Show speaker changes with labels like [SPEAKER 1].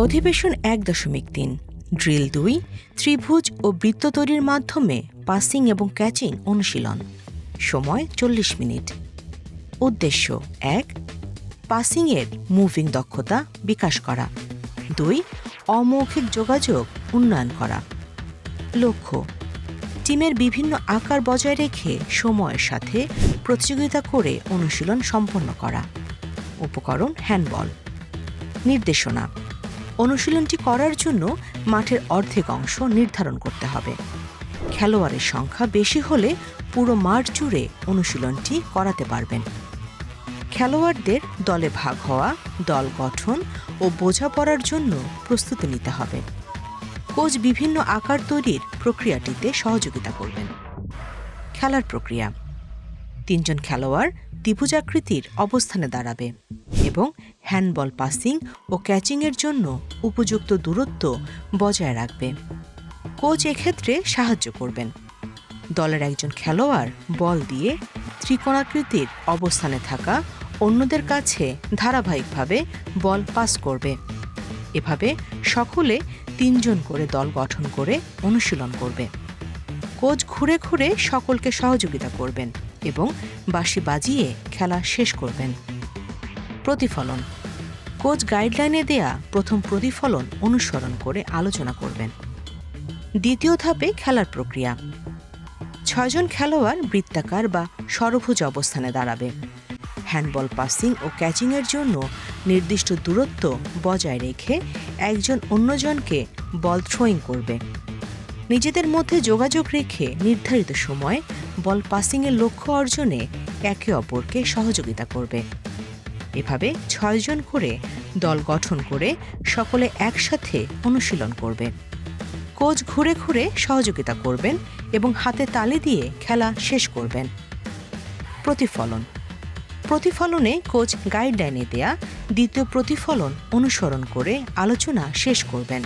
[SPEAKER 1] অধিবেশন ১.৩ ড্রিল ২ ত্রিভুজ ও বৃত্ত তৈরির মাধ্যমে পাসিং এবং ক্যাচিং অনুশীলন। সময় ৪০ মিনিট। উদ্দেশ্য ১. পাসিংয়ের মুভিং দক্ষতা বিকাশ করা। ২. অমৌখিক যোগাযোগ উন্নয়ন করা। লক্ষ্য: টিমের বিভিন্ন আকার বজায় রেখে সময়ের সাথে প্রতিযোগিতা করে অনুশীলন সম্পন্ন করা। উপকরণ: হ্যান্ডবল। নির্দেশনা: অনুশীলনটি করার জন্য মাঠের অর্ধেক অংশ নির্ধারণ করতে হবে। খেলোয়াড়ের সংখ্যা বেশি হলে পুরো মাঠ জুড়ে অনুশীলনটি করাতে পারবেন। খেলোয়াড়দের দলে ভাগ হওয়া, দল গঠন ও বোঝাপড়ার জন্য প্রস্তুতি নিতে হবে। কোচ বিভিন্ন আকার তৈরির প্রক্রিয়াটিতে সহযোগিতা করবেন। খেলার প্রক্রিয়া: ৩ জন খেলোয়াড় ত্রিভুজাকৃতির অবস্থানে দাঁড়াবে এবং হ্যান্ডবল পাসিং ও ক্যাচিংয়ের জন্য উপযুক্ত দূরত্ব বজায় রাখবে। কোচ এক্ষেত্রে সাহায্য করবেন। দলের একজন খেলোয়াড় বল দিয়ে ত্রিকোণাকৃতির অবস্থানে থাকা অন্যদের কাছে ধারাবাহিকভাবে বল পাস করবে। এভাবে সকলে ৩ জন করে দল গঠন করে অনুশীলন করবে। কোচ ঘুরে ঘুরে সকলকে সহযোগিতা করবেন এবং বাঁশি বাজিয়ে খেলা শেষ করবেন। প্রতিফলন: কোচ গাইডলাইনে দেয়া প্রথম প্রতিফলন অনুসরণ করে আলোচনা করবেন। দ্বিতীয় ধাপে খেলার প্রক্রিয়া: ৬ জন খেলোয়াড় বৃত্তাকার বা ষড়ভুজ অবস্থানে দাঁড়াবে। হ্যান্ডবল পাসিং ও ক্যাচিংয়ের জন্য নির্দিষ্ট দূরত্ব বজায় রেখে একজন অন্যজনকে বল থ্রোয়িং করবে। নিজেদের মধ্যে যোগাযোগ রেখে নির্ধারিত সময়ে বল পাসিংয়ের লক্ষ্য অর্জনে একে অপরকে সহযোগিতা করবে। এভাবে ৬ জন করে দল গঠন করে সকলে একসাথে অনুশীলন করবে। কোচ ঘুরে ঘুরে সহযোগিতা করবেন এবং হাতে তালি দিয়ে খেলা শেষ করবেন। প্রতিফলন: প্রতিফলনে কোচ গাইডলাইনে দেয়া দ্বিতীয় প্রতিফলন অনুসরণ করে আলোচনা শেষ করবেন।